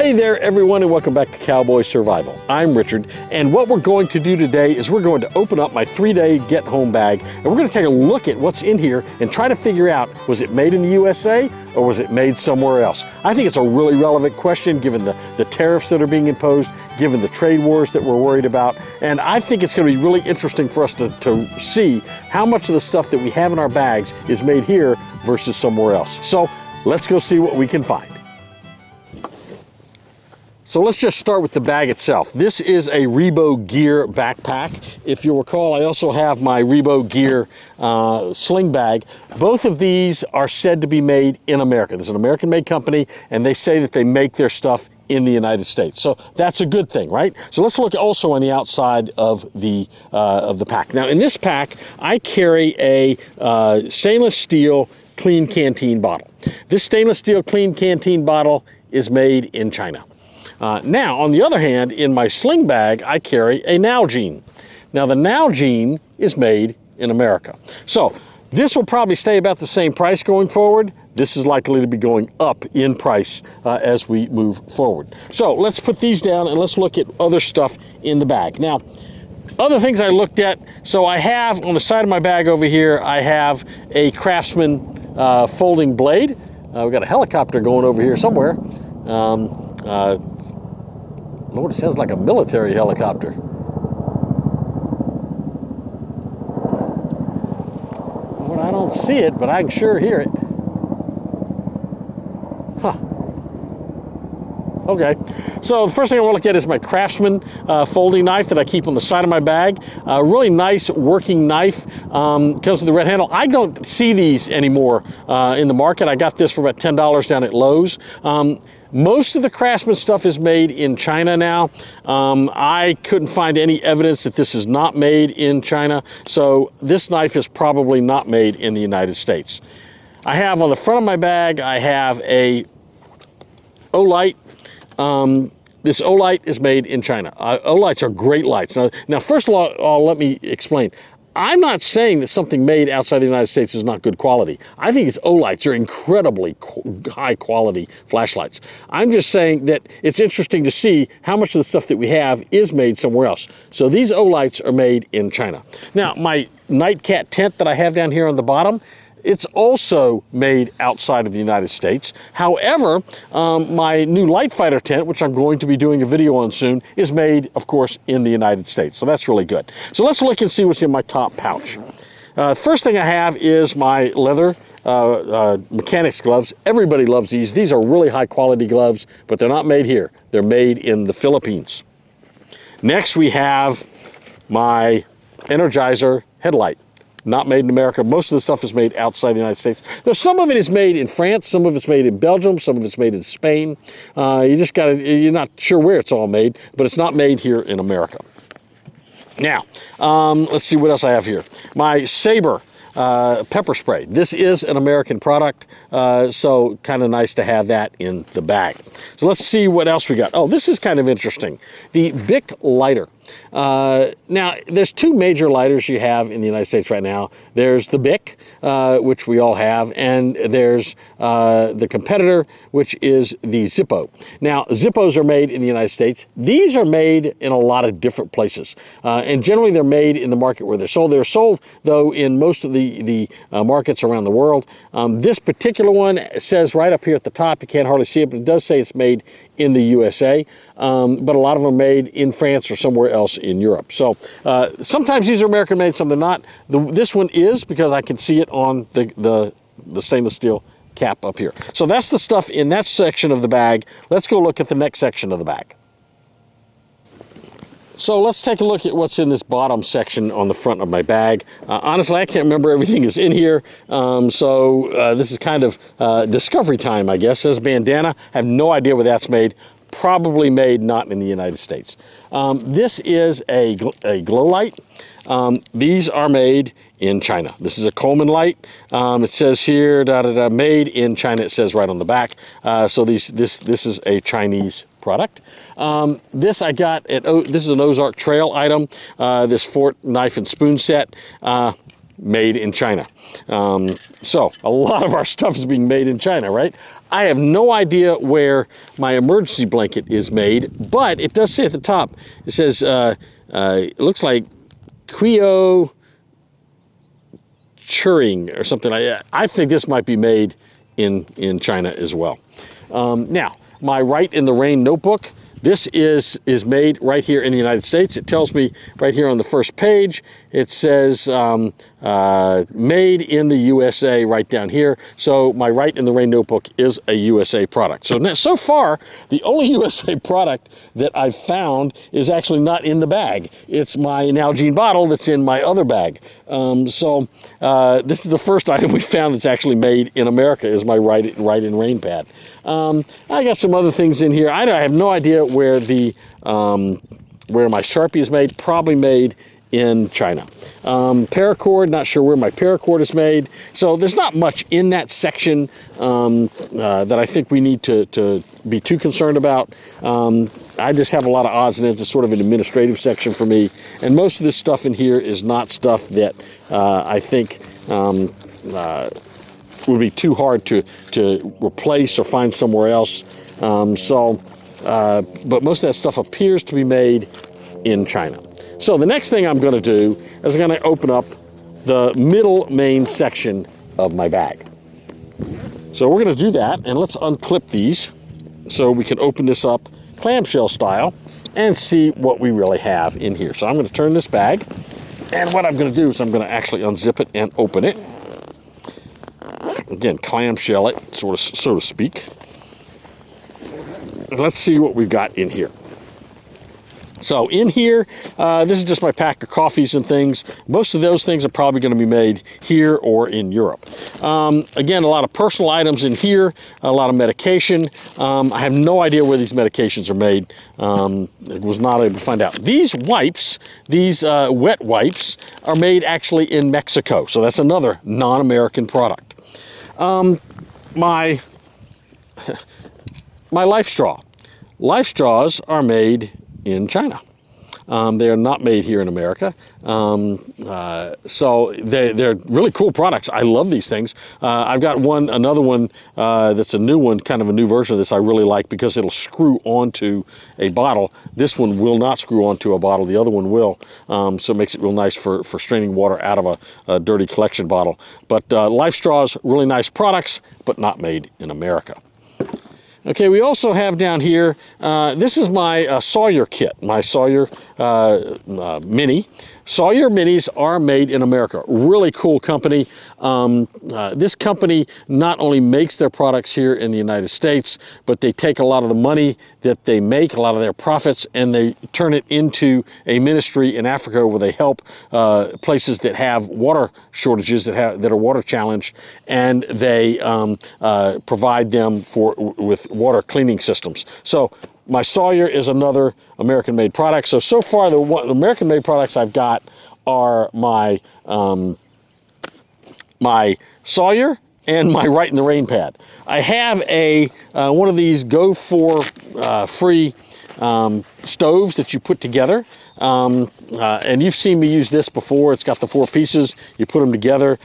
Hey there everyone, and welcome back to Cowboy Survival. I'm Richard, and what we're going to do today is we're going to open up my 3-day get home bag, and we're going to take a look at what's in here and try to figure out, was it made in the USA or was it made somewhere else? I think it's a really relevant question given the tariffs that are being imposed, given the trade wars that we're worried about, and I think it's going to be really interesting for us to see how much of the stuff that we have in our bags is made here versus somewhere else. So let's go see what we can find. So let's just start with the bag itself. This is a Rebo Gear backpack. If you'll recall, I also have my Rebo Gear sling bag. Both of these are said to be made in America. This is an American-made company, and they say that they make their stuff in the United States. So that's a good thing, right? So let's look also on the outside of the pack. Now in this pack, I carry a stainless steel clean canteen bottle. This stainless steel clean canteen bottle is made in China. Now, on the other hand, in my sling bag, I carry a Nalgene. Now, the Nalgene is made in America. So this will probably stay about the same price going forward. This is likely to be going up in price as we move forward. So let's put these down and let's look at other stuff in the bag. Now, other things I looked at, so I have on the side of my bag over here, I have a Craftsman folding blade. We've got a helicopter going over here somewhere. Lord, it sounds like a military helicopter. Well, I don't see it, but I can sure hear it. Huh. Okay, so the first thing I want to look at is my Craftsman folding knife that I keep on the side of my bag. Really nice working knife. Comes with the red handle. I don't see these anymore in the market. I got this for about $10 down at Lowe's. Most of the Craftsman stuff is made in China now. I couldn't find any evidence that this is not made in China, so this knife is probably not made in the United States. I have on the front of my bag, I have a Olight. This Olight is made in China. Olights are great lights. Now, first of all, let me explain. I'm not saying that something made outside the United States is not good quality. I think its Olights are incredibly high quality flashlights. I'm just saying that it's interesting to see how much of the stuff that we have is made somewhere else. So these Olights are made in China. Now, my Nightcat tent that I have down here on the bottom, it's also made outside of the United States. However, my new Light Fighter tent, which I'm going to be doing a video on soon, is made, of course, in the United States. So that's really good. So let's look and see what's in my top pouch. First thing I have is my leather mechanics gloves. Everybody loves these. These are really high quality gloves, but they're not made here. They're made in the Philippines. Next, we have my Energizer headlight. Not made in America. Most of the stuff is made outside the United States. Though some of it is made in France, some of it's made in Belgium, some of it's made in Spain. You're not sure where it's all made, but it's not made here in America. Now, let's see what else I have here. My Saber pepper spray. This is an American product, so kind of nice to have that in the bag. So let's see what else we got. Oh, this is kind of interesting. The Bic lighter. Now, there's two major lighters you have in the United States right now. There's the Bic, which we all have, and there's the competitor, which is the Zippo. Now, Zippos are made in the United States. These are made in a lot of different places, and generally they're made in the market where they're sold. They're sold, though, in most of the markets around the world. This particular one says right up here at the top, you can't hardly see it, but it does say it's made in the USA, but a lot of them are made in France or somewhere else in Europe. So sometimes these are American made, some they're not. This one is, because I can see it on the stainless steel cap up here. So that's the stuff in that section of the bag. Let's go look at the next section of the bag. So let's take a look at what's in this bottom section on the front of my bag. Honestly, I can't remember everything is in here, so this is kind of discovery time, I guess. There's a bandana. I have no idea where that's made. Probably made not in the United States. This is a glow light. These are made in China. This is a Coleman light. It says here, made in China. It says right on the back. So this is a Chinese product. This I got at, this is an Ozark Trail item. This fork, knife, and spoon set. made in China. So a lot of our stuff is being made in China, right? I have no idea where my emergency blanket is made, but it does say at the top, it says, it looks like Quio Churing or something like that. I think this might be made in China as well. Now, my Write in the Rain notebook, this is made right here in the United States. It tells me right here on the first page, it says made in the USA right down here. So my Write in the Rain notebook is a USA product. So far, the only USA product that I've found is actually not in the bag. It's my Nalgene bottle that's in my other bag. This is the first item we found that's actually made in America is my Write in Rain pad. I got some other things in here. I have no idea where the where my Sharpie is made. Probably made in China. Paracord, not sure where my paracord is made. So there's not much in that section that I think we need to be too concerned about. I just have a lot of odds and ends. It's sort of an administrative section for me. And most of this stuff in here is not stuff that I think would be too hard to replace or find somewhere else. But most of that stuff appears to be made in China. So the next thing I'm going to do is I'm going to open up the middle main section of my bag. So we're going to do that, and let's unclip these so we can open this up clamshell style and see what we really have in here. So I'm going to turn this bag, and what I'm going to do is I'm going to actually unzip it and open it. Again, clamshell it, so to speak. And let's see what we've got in here. So in here, this is just my pack of coffees and things. Most of those things are probably going to be made here or in Europe. Again, a lot of personal items in here, a lot of medication. I have no idea where these medications are made. I was not able to find out. These wipes, these wet wipes, are made actually in Mexico. So that's another non-American product. My Life Straw. Life Straws are made in China. They are not made here in America. So they're really cool products. I love these things. I've got another one that's a new one, kind of a new version of this I really like because it'll screw onto a bottle. This one will not screw onto a bottle. The other one will. So it makes it real nice for straining water out of a dirty collection bottle. But Life Straws, really nice products, but not made in America. Okay, we also have down here, this is my Sawyer kit, my Sawyer Mini. Sawyer Minis are made in America. Really cool company. This company not only makes their products here in the United States, but they take a lot of the money that they make, a lot of their profits, and they turn it into a ministry in Africa where they help places that have water shortages, that are water challenged, and they provide them with water cleaning systems. So my Sawyer is another American-made product. So far, the American-made products I've got are my my Sawyer and my Write in the Rain pad. I have one of these Go For free stoves that you put together. And you've seen me use this before. It's got the 4 pieces. You put them together.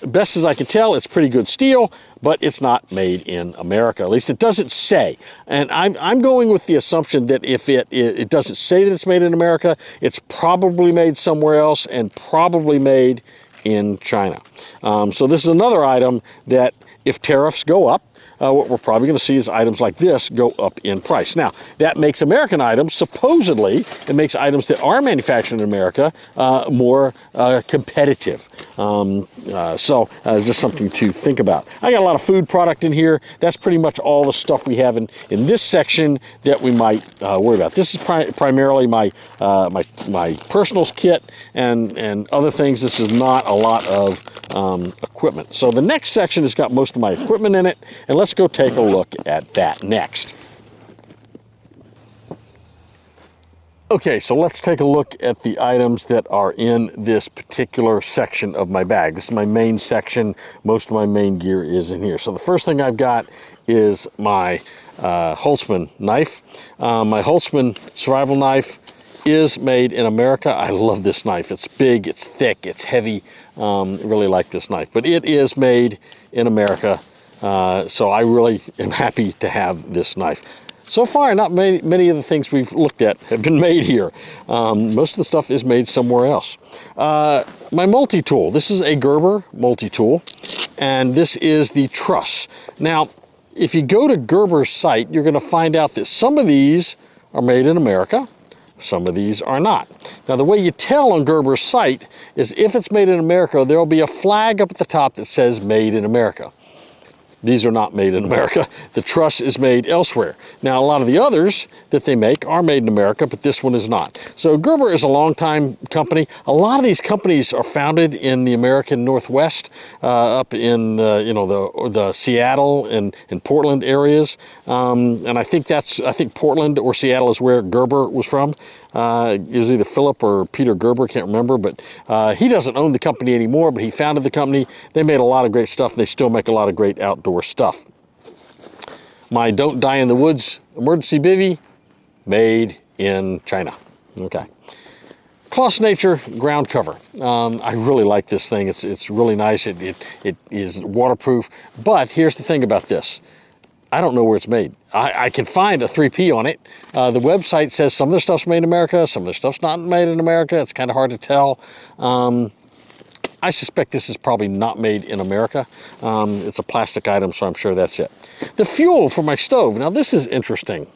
Best as I can tell, it's pretty good steel, but it's not made in America. At least it doesn't say. And I'm going with the assumption that if it doesn't say that it's made in America, it's probably made somewhere else and probably made in China. So this is another item that if tariffs go up, what we're probably going to see is items like this go up in price. Now, that makes American items, supposedly, it makes items that are manufactured in America more competitive. Just something to think about. I got a lot of food product in here. That's pretty much all the stuff we have in this section that we might worry about. This is primarily my personals kit and other things. This is not a lot of equipment. So the next section has got most of my equipment in it, and let's go take a look at that next. Okay, so let's take a look at the items that are in this particular section of my bag. This is my main section. Most of my main gear is in here. So the first thing I've got is my Holtzman knife. My Holtzman survival knife is made in America. I love this knife. It's big, it's thick, it's heavy. Really like this knife, but it is made in America. So I really am happy to have this knife. So far, not many of the things we've looked at have been made here. Most of the stuff is made somewhere else. My multi-tool. This is a Gerber multi-tool, and this is the truss. Now, if you go to Gerber's site, you're going to find out that some of these are made in America, some of these are not. Now, the way you tell on Gerber's site is if it's made in America, there will be a flag up at the top that says Made in America. These are not made in America. The truss is made elsewhere. Now, a lot of the others that they make are made in America, but this one is not. So Gerber is a long-time company. A lot of these companies are founded in the American Northwest, up in the Seattle and Portland areas. And I think Portland or Seattle is where Gerber was from. It was either Philip or Peter Gerber, can't remember, but he doesn't own the company anymore, but he founded the company. They made a lot of great stuff, and they still make a lot of great outdoor stuff. My Don't Die in the Woods emergency bivy, made in China. Okay. Kloss Nature ground cover. I really like this thing. It's really nice. It is waterproof, but here's the thing about this. I don't know where it's made. I can find a 3P on it. The website says some of the stuff's made in America, some of the stuff's not made in America. It's kind of hard to tell. I suspect this is probably not made in America. It's a plastic item, so I'm sure that's it. The fuel for my stove. Now, this is interesting.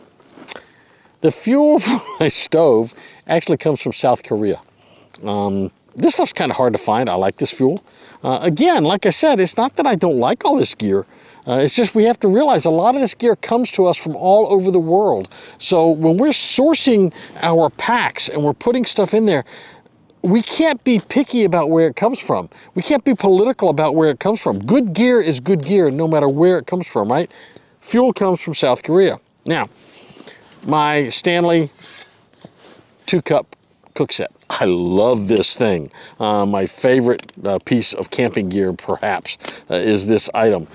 The fuel for my stove actually comes from South Korea. This stuff's kind of hard to find. I like this fuel. Again, like I said, it's not that I don't like all this gear. It's just we have to realize a lot of this gear comes to us from all over the world. So when we're sourcing our packs and we're putting stuff in there, we can't be picky about where it comes from. We can't be political about where it comes from. Good gear is good gear no matter where it comes from, right? Fuel comes from South Korea. Now, my Stanley 2-cup cook set. I love this thing. My favorite piece of camping gear, perhaps, is this item.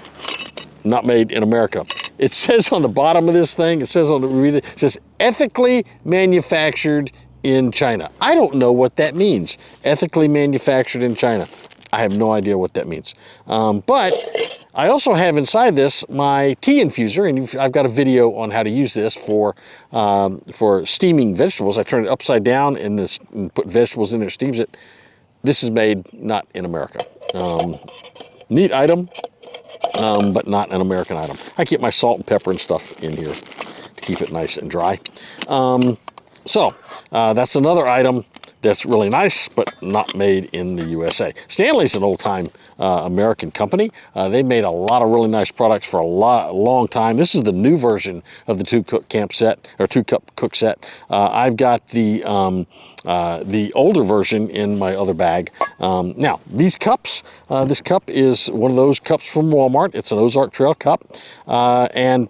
Not made in America. It says on the bottom of this thing, it says ethically manufactured in China. I don't know what that means. Ethically manufactured in China. I have no idea what that means. But I also have inside this my tea infuser, and I've got a video on how to use this for steaming vegetables. I turn it upside down and put vegetables in there, steams it. This is made not in America. Neat item. But not an American item. I keep my salt and pepper and stuff in here to keep it nice and dry. So that's another item that's really nice, but not made in the USA. Stanley's an old-time American company. They made a lot of really nice products for a long time. This is the new version of the 2-cup cook set. I've got the older version in my other bag. Now, these cups, this cup is one of those cups from Walmart. It's an Ozark Trail cup, and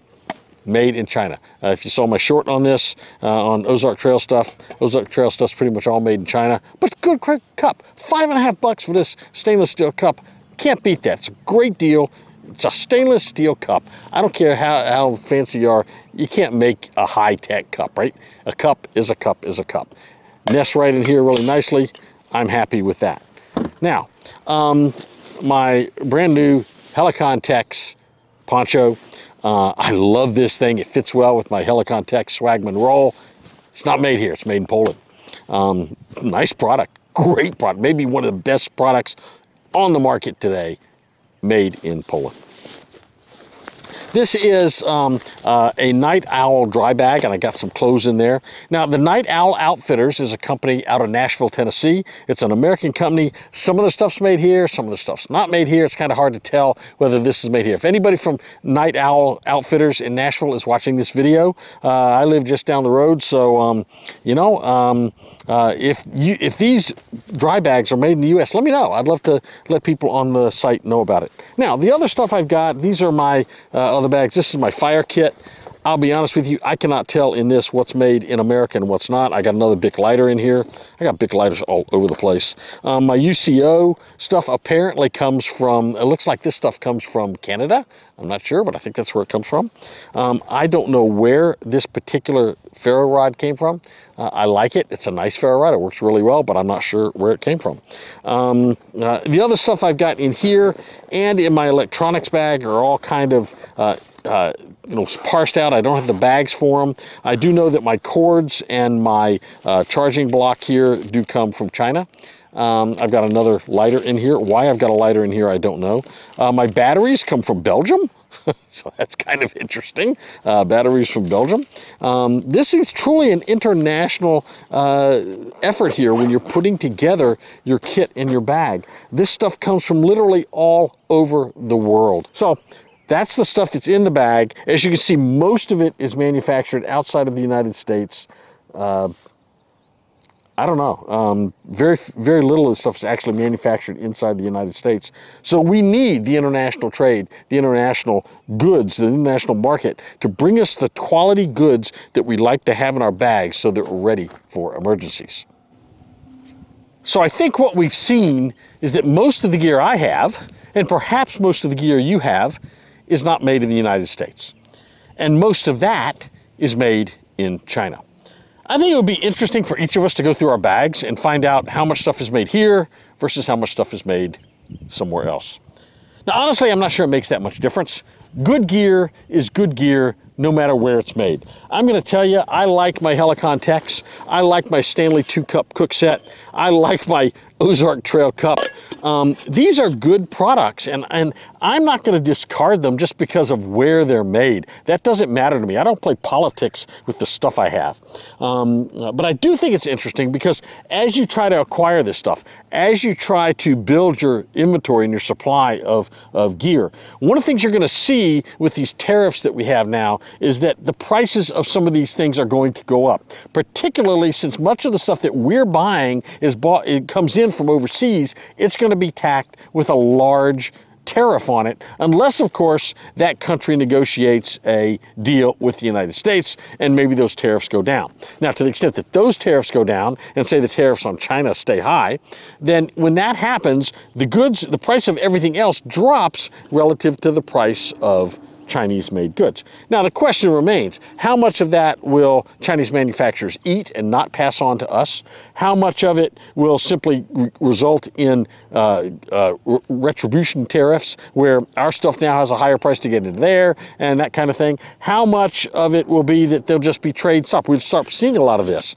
made in China. If you saw my short on this, on Ozark Trail stuff's pretty much all made in China, but good cup. $5.50 for this stainless steel cup. Can't beat that. It's a great deal. It's a stainless steel cup. I don't care how fancy you are, you can't make a high-tech cup, right? A cup is a cup is a cup. Nests right in here really nicely. I'm happy with that. Now, my brand new Helicon Tex poncho. I love this thing. It fits well with my Helicon Tex Swagman roll. It's not made here. It's made in Poland. Nice product. Great product. Maybe one of the best products on the market today, made in Poland. This is a Night Owl dry bag, and I got some clothes in there. Now, the Night Owl Outfitters is a company out of Nashville, Tennessee. It's an American company. Some of the stuff's made here, some of the stuff's not made here. It's kind of hard to tell whether this is made here. If anybody from Night Owl Outfitters in Nashville is watching this video, I live just down the road, so if these dry bags are made in the U.S., let me know. I'd love to let people on the site know about it. Now, the other stuff I've got, these are my other bags. This is my fire kit. I'll be honest with you, I cannot tell in this what's made in America and what's not. I got another Bic lighter in here. I got Bic lighters all over the place. My UCO stuff apparently comes from, it looks like this stuff comes from Canada. I'm not sure, but I think that's where it comes from. I don't know where this particular ferro rod came from. I like it. It's a nice ferro rod. It works really well, but I'm not sure where it came from. The other stuff I've got in here and in my electronics bag are all kind of parsed out. I don't have the bags for them. I do know that my cords and my charging block here do come from China. I've got another lighter in here. Why I've got a lighter in here, I don't know. My batteries come from Belgium. So that's kind of interesting. Batteries from Belgium. This is truly an international effort here when you're putting together your kit in your bag. This stuff comes from literally all over the world. So that's the stuff that's in the bag. As you can see, most of it is manufactured outside of the United States. I don't know. Very little of the stuff is actually manufactured inside the United States. So we need the international trade, the international goods, the international market to bring us the quality goods that we like to have in our bags so that we're ready for emergencies. So I think what we've seen is that most of the gear I have, and perhaps most of the gear you have, is not made in the United States. And most of that is made in China. I think it would be interesting for each of us to go through our bags and find out how much stuff is made here versus how much stuff is made somewhere else. Now, honestly, I'm not sure it makes that much difference. Good gear is good gear no matter where it's made. I'm going to tell you, I like my Helicon Tex. I like my Stanley 2-cup cook set. I like my Ozark Trail Cup. These are good products, and I'm not going to discard them just because of where they're made. That doesn't matter to me. I don't play politics with the stuff I have. But I do think it's interesting because as you try to acquire this stuff, as you try to build your inventory and your supply of gear, one of the things you're going to see with these tariffs that we have now is that the prices of some of these things are going to go up, particularly since much of the stuff that we're buying it comes in from overseas. It's going to be tacked with a large tariff on it, unless, of course, that country negotiates a deal with the United States and maybe those tariffs go down. Now, to the extent that those tariffs go down and say the tariffs on China stay high, then when that happens, the price of everything else drops relative to the price of Chinese-made goods. Now, the question remains, how much of that will Chinese manufacturers eat and not pass on to us? How much of it will simply result in retribution tariffs, where our stuff now has a higher price to get into there, and that kind of thing? How much of it will be that there'll just be trade stop? We've started seeing a lot of this.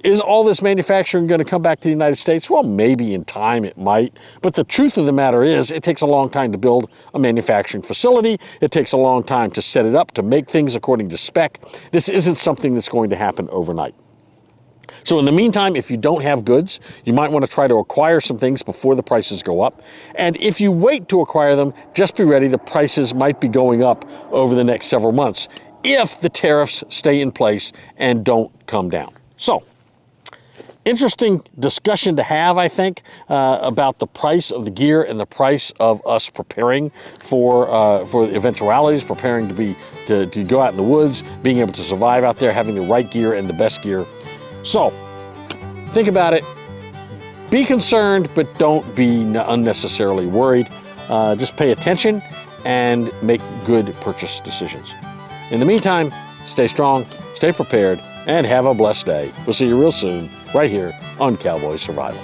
Is all this manufacturing going to come back to the United States? Well, maybe in time it might, but the truth of the matter is it takes a long time to build a manufacturing facility. It takes a long time to set it up, to make things according to spec. This isn't something that's going to happen overnight. So in the meantime, if you don't have goods, you might want to try to acquire some things before the prices go up. And if you wait to acquire them, just be ready. The prices might be going up over the next several months if the tariffs stay in place and don't come down. So, interesting discussion to have, I think, about the price of the gear and the price of us preparing for the eventualities, preparing to go out in the woods, being able to survive out there, having the right gear and the best gear. So, think about it. Be concerned, but don't be unnecessarily worried. Just pay attention and make good purchase decisions. In the meantime, stay strong, stay prepared, and have a blessed day. We'll see you real soon, right here on Cowboy Survival.